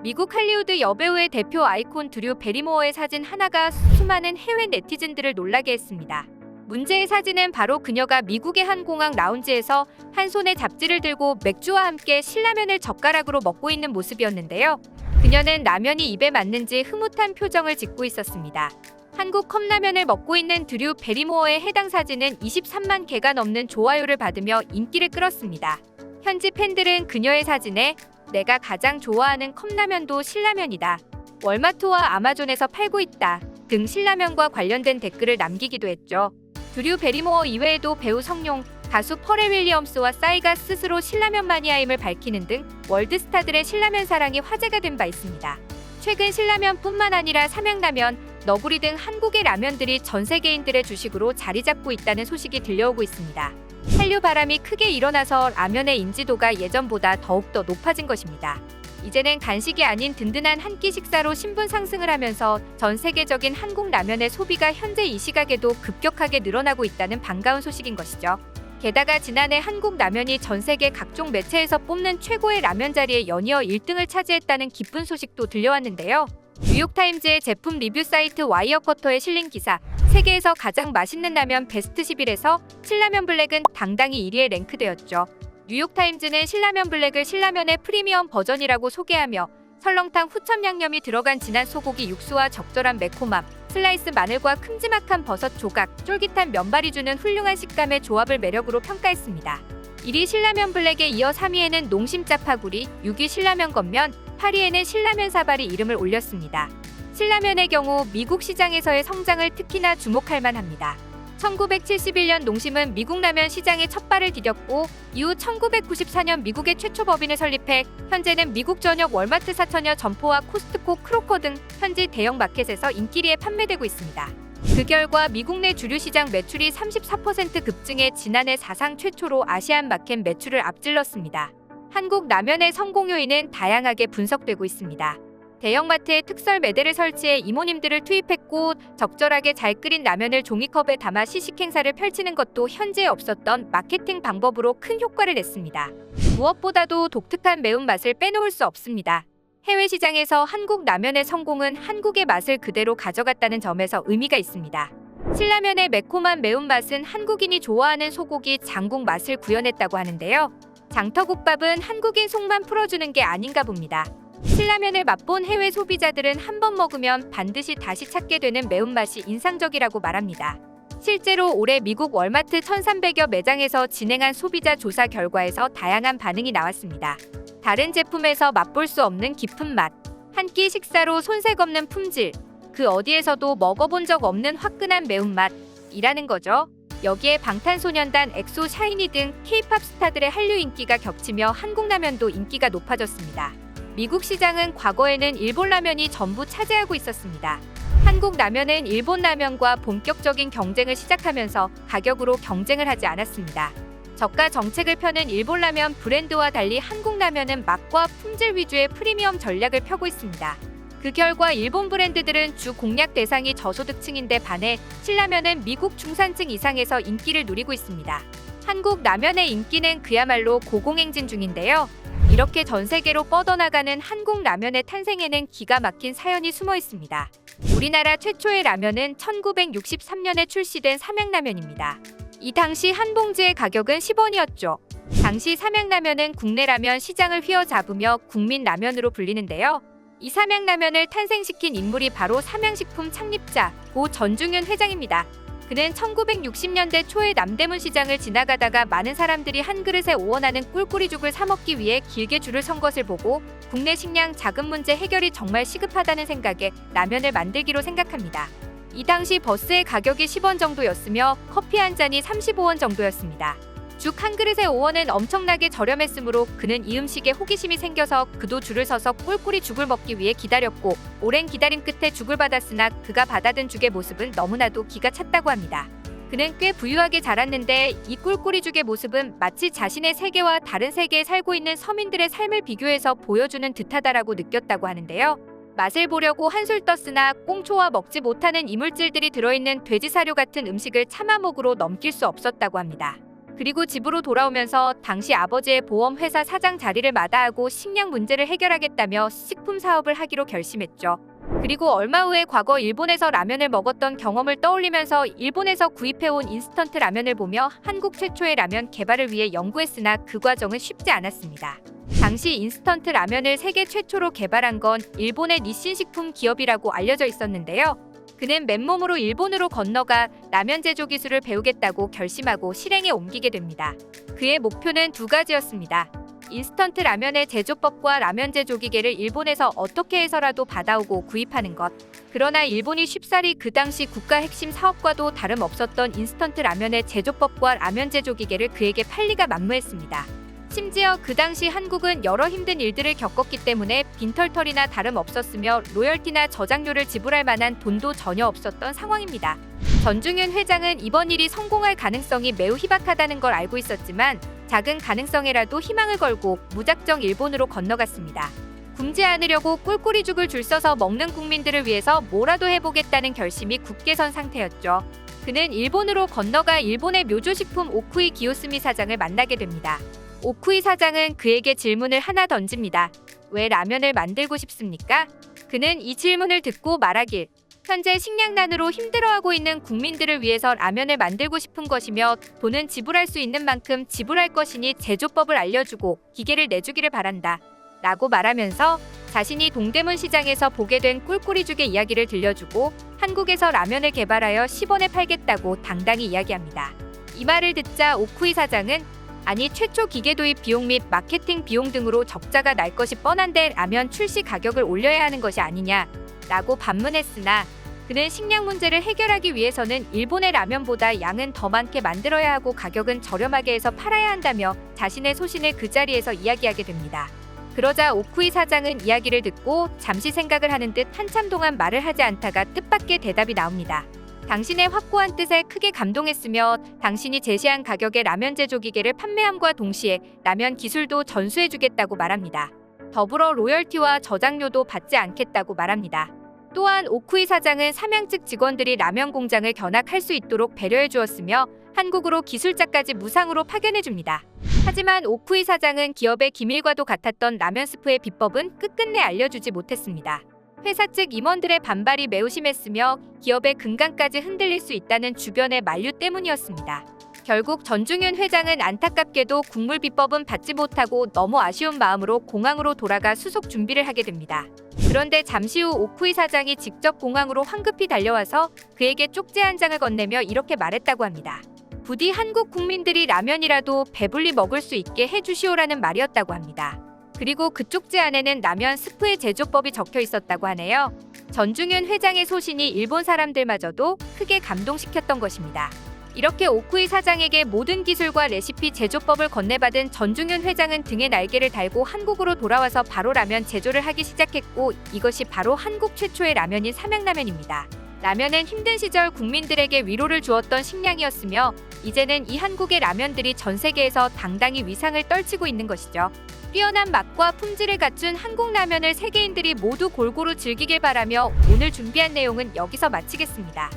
미국 할리우드 여배우의 대표 아이콘 드류 베리모어의 사진 하나가 수많은 해외 네티즌들을 놀라게 했습니다. 문제의 사진은 바로 그녀가 미국의 한 공항 라운지에서 한 손에 잡지를 들고 맥주와 함께 신라면을 젓가락으로 먹고 있는 모습이었는데요. 그녀는 라면이 입에 맞는지 흐뭇한 표정을 짓고 있었습니다. 한국 컵라면을 먹고 있는 드류 베리모어의 해당 사진은 23만 개가 넘는 좋아요를 받으며 인기를 끌었습니다. 현지 팬들은 그녀의 사진에 "내가 가장 좋아하는 컵라면도 신라면이다. 월마트와 아마존에서 팔고 있다." 등 신라면과 관련된 댓글을 남기기도 했죠. 드류 베리모어 이외에도 배우 성룡, 가수 퍼렐 윌리엄스와 싸이가 스스로 신라면 마니아임을 밝히는 등 월드스타들의 신라면 사랑이 화제가 된 바 있습니다. 최근 신라면뿐만 아니라 삼양라면, 너구리 등 한국의 라면들이 전 세계인들의 주식으로 자리 잡고 있다는 소식이 들려오고 있습니다. 한류 바람이 크게 일어나서 라면의 인지도가 예전보다 더욱더 높아진 것입니다. 이제는 간식이 아닌 든든한 한 끼 식사로 신분 상승을 하면서 전 세계적인 한국 라면의 소비가 현재 이 시각에도 급격하게 늘어나고 있다는 반가운 소식인 것이죠. 게다가 지난해 한국 라면이 전 세계 각종 매체에서 뽑는 최고의 라면 자리에 연이어 1등을 차지했다는 기쁜 소식도 들려왔는데요. 뉴욕타임즈의 제품 리뷰 사이트 와이어커터에 실린 기사, 세계에서 가장 맛있는 라면 베스트 11에서 신라면 블랙은 당당히 1위에 랭크되었죠. 뉴욕타임즈는 신라면 블랙을 신라면의 프리미엄 버전이라고 소개하며 설렁탕 후첨 양념이 들어간 진한 소고기 육수와 적절한 매콤함, 슬라이스 마늘과 큼지막한 버섯 조각, 쫄깃한 면발이 주는 훌륭한 식감의 조합을 매력으로 평가했습니다. 1위 신라면 블랙에 이어 3위에는 농심 짜파구리, 6위 신라면 겉면, 8위에는 신라면 사발이 이름을 올렸습니다. 신라면의 경우 미국 시장에서의 성장을 특히나 주목할 만합니다. 1971년 농심은 미국 라면 시장에 첫 발을 디뎠고 이후 1994년 미국의 최초 법인을 설립해 현재는 미국 전역 월마트 4천여 점포와 코스트코, 크로커 등 현지 대형 마켓에서 인기리에 판매되고 있습니다. 그 결과 미국 내 주류 시장 매출이 34% 급증해 지난해 사상 최초로 아시안 마켓 매출을 앞질렀습니다. 한국 라면의 성공 요인은 다양하게 분석되고 있습니다. 대형마트에 특설 매대를 설치해 이모님들을 투입했고 적절하게 잘 끓인 라면을 종이컵에 담아 시식 행사를 펼치는 것도 현재에 없었던 마케팅 방법으로 큰 효과를 냈습니다. 무엇보다도 독특한 매운맛을 빼놓을 수 없습니다. 해외 시장에서 한국 라면의 성공은 한국의 맛을 그대로 가져갔다는 점에서 의미가 있습니다. 신라면의 매콤한 매운맛은 한국인이 좋아하는 소고기 장국 맛을 구현했다고 하는데요. 장터국밥은 한국인 속만 풀어주는 게 아닌가 봅니다. 신라면을 맛본 해외 소비자들은 한 번 먹으면 반드시 다시 찾게 되는 매운맛이 인상적이라고 말합니다. 실제로 올해 미국 월마트 1,300여 매장에서 진행한 소비자 조사 결과에서 다양한 반응이 나왔습니다. 다른 제품에서 맛볼 수 없는 깊은 맛, 한 끼 식사로 손색 없는 품질, 그 어디에서도 먹어본 적 없는 화끈한 매운맛이라는 거죠. 여기에 방탄소년단, 엑소, 샤이니 등 K-팝 스타들의 한류 인기가 겹치며 한국 라면도 인기가 높아졌습니다. 미국 시장은 과거에는 일본 라면이 전부 차지하고 있었습니다. 한국 라면은 일본 라면과 본격적인 경쟁을 시작하면서 가격으로 경쟁을 하지 않았습니다. 저가 정책을 펴는 일본 라면 브랜드와 달리 한국 라면은 맛과 품질 위주의 프리미엄 전략을 펴고 있습니다. 그 결과 일본 브랜드들은 주 공략 대상이 저소득층인데 반해 신라면은 미국 중산층 이상에서 인기를 누리고 있습니다. 한국 라면의 인기는 그야말로 고공행진 중인데요. 이렇게 전 세계로 뻗어나가는 한국 라면의 탄생에는 기가 막힌 사연이 숨어 있습니다. 우리나라 최초의 라면은 1963년에 출시된 삼양라면입니다. 이 당시 한 봉지의 가격은 10원이었죠. 당시 삼양라면은 국내 라면 시장을 휘어잡으며 국민 라면으로 불리는데요. 이 삼양라면을 탄생시킨 인물이 바로 삼양식품 창립자 고 전중현 회장입니다. 그는 1960년대 초에 남대문 시장을 지나가다가 많은 사람들이 한 그릇에 5원하는 꿀꿀이죽을 사 먹기 위해 길게 줄을 선 것을 보고 국내 식량 자금 문제 해결이 정말 시급하다는 생각에 라면을 만들기로 생각합니다. 이 당시 버스의 가격이 10원 정도였으며 커피 한 잔이 35원 정도였습니다. 죽 한 그릇에 5원은 엄청나게 저렴했으므로 그는 이 음식에 호기심이 생겨서 그도 줄을 서서 꿀꿀이 죽을 먹기 위해 기다렸고 오랜 기다림 끝에 죽을 받았으나 그가 받아든 죽의 모습은 너무나도 기가 찼다고 합니다. 그는 꽤 부유하게 자랐는데 이 꿀꿀이 죽의 모습은 마치 자신의 세계와 다른 세계에 살고 있는 서민들의 삶을 비교해서 보여주는 듯하다라고 느꼈다고 하는데요. 맛을 보려고 한술 떴으나 꽁초와 먹지 못하는 이물질들이 들어있는 돼지 사료 같은 음식을 차마 목으로 넘길 수 없었다고 합니다. 그리고 집으로 돌아오면서 당시 아버지의 보험회사 사장 자리를 마다하고 식량 문제를 해결하겠다며 식품 사업을 하기로 결심했죠. 그리고 얼마 후에 과거 일본에서 라면을 먹었던 경험을 떠올리면서 일본에서 구입해온 인스턴트 라면을 보며 한국 최초의 라면 개발을 위해 연구했으나 그 과정은 쉽지 않았습니다. 당시 인스턴트 라면을 세계 최초로 개발한 건 일본의 니신 식품 기업이라고 알려져 있었는데요. 그는 맨몸으로 일본으로 건너가 라면 제조 기술을 배우겠다고 결심하고 실행에 옮기게 됩니다. 그의 목표는 두 가지였습니다. 인스턴트 라면의 제조법과 라면 제조 기계를 일본에서 어떻게 해서라도 받아오고 구입하는 것. 그러나 일본이 쉽사리 그 당시 국가 핵심 사업과도 다름없었던 인스턴트 라면의 제조법과 라면 제조 기계를 그에게 팔리가 만무했습니다. 심지어 그 당시 한국은 여러 힘든 일들을 겪었기 때문에 빈털터리나 다름없었으며 로열티나 저작료를 지불할 만한 돈도 전혀 없었던 상황입니다. 전중현 회장은 이번 일이 성공할 가능성이 매우 희박하다는 걸 알고 있었지만 작은 가능성에라도 희망을 걸고 무작정 일본으로 건너갔습니다. 굶지 않으려고 꿀꿀이 죽을 줄 서서 먹는 국민들을 위해서 뭐라도 해보겠다는 결심이 굳게 선 상태였죠. 그는 일본으로 건너가 일본의 묘조식품 오쿠이 기요스미 사장을 만나게 됩니다. 오쿠이 사장은 그에게 질문을 하나 던집니다. 왜 라면을 만들고 싶습니까? 그는 이 질문을 듣고 말하길, 현재 식량난으로 힘들어하고 있는 국민들을 위해서 라면을 만들고 싶은 것이며 돈은 지불할 수 있는 만큼 지불할 것이니 제조법을 알려주고 기계를 내주기를 바란다. 라고 말하면서 자신이 동대문 시장에서 보게 된 꿀꿀이죽의 이야기를 들려주고 한국에서 라면을 개발하여 10원에 팔겠다고 당당히 이야기합니다. 이 말을 듣자 오쿠이 사장은 아니 최초 기계 도입 비용 및 마케팅 비용 등으로 적자가 날 것이 뻔한데 라면 출시 가격을 올려야 하는 것이 아니냐 라고 반문했으나 그는 식량 문제를 해결하기 위해서는 일본의 라면보다 양은 더 많게 만들어야 하고 가격은 저렴하게 해서 팔아야 한다며 자신의 소신을 그 자리에서 이야기하게 됩니다. 그러자 오쿠이 사장은 이야기를 듣고 잠시 생각을 하는 듯 한참 동안 말을 하지 않다가 뜻밖의 대답이 나옵니다. 당신의 확고한 뜻에 크게 감동했으며 당신이 제시한 가격의 라면 제조 기계를 판매함과 동시에 라면 기술도 전수해주겠다고 말합니다. 더불어 로열티와 저작료도 받지 않겠다고 말합니다. 또한 오쿠이 사장은 삼양측 직원들이 라면 공장을 견학할 수 있도록 배려해 주었으며 한국으로 기술자까지 무상으로 파견해줍니다. 하지만 오쿠이 사장은 기업의 기밀과도 같았던 라면 스프의 비법은 끝끝내 알려주지 못했습니다. 회사 측 임원들의 반발이 매우 심했으며 기업의 근간까지 흔들릴 수 있다는 주변의 만류 때문이었습니다. 결국 전중현 회장은 안타깝게도 국물 비법은 받지 못하고 너무 아쉬운 마음으로 공항으로 돌아가 수속 준비를 하게 됩니다. 그런데 잠시 후 오쿠이 사장이 직접 공항으로 황급히 달려와서 그에게 쪽지 한 장을 건네며 이렇게 말했다고 합니다. 부디 한국 국민들이 라면이라도 배불리 먹을 수 있게 해주시오라는 말이었다고 합니다. 그리고 그 쪽지 안에는 라면 스프의 제조법이 적혀 있었다고 하네요. 전중현 회장의 소신이 일본 사람들마저도 크게 감동시켰던 것입니다. 이렇게 오쿠이 사장에게 모든 기술과 레시피 제조법을 건네받은 전중현 회장은 등에 날개를 달고 한국으로 돌아와서 바로 라면 제조를 하기 시작했고 이것이 바로 한국 최초의 라면인 삼양라면입니다. 라면은 힘든 시절 국민들에게 위로를 주었던 식량이었으며 이제는 이 한국의 라면들이 전 세계에서 당당히 위상을 떨치고 있는 것이죠. 뛰어난 맛과 품질을 갖춘 한국 라면을 세계인들이 모두 골고루 즐기길 바라며 오늘 준비한 내용은 여기서 마치겠습니다.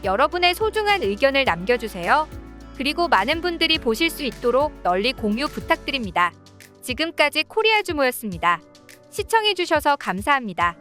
여러분의 소중한 의견을 남겨주세요. 그리고 많은 분들이 보실 수 있도록 널리 공유 부탁드립니다. 지금까지 코리아주모였습니다. 시청해주셔서 감사합니다.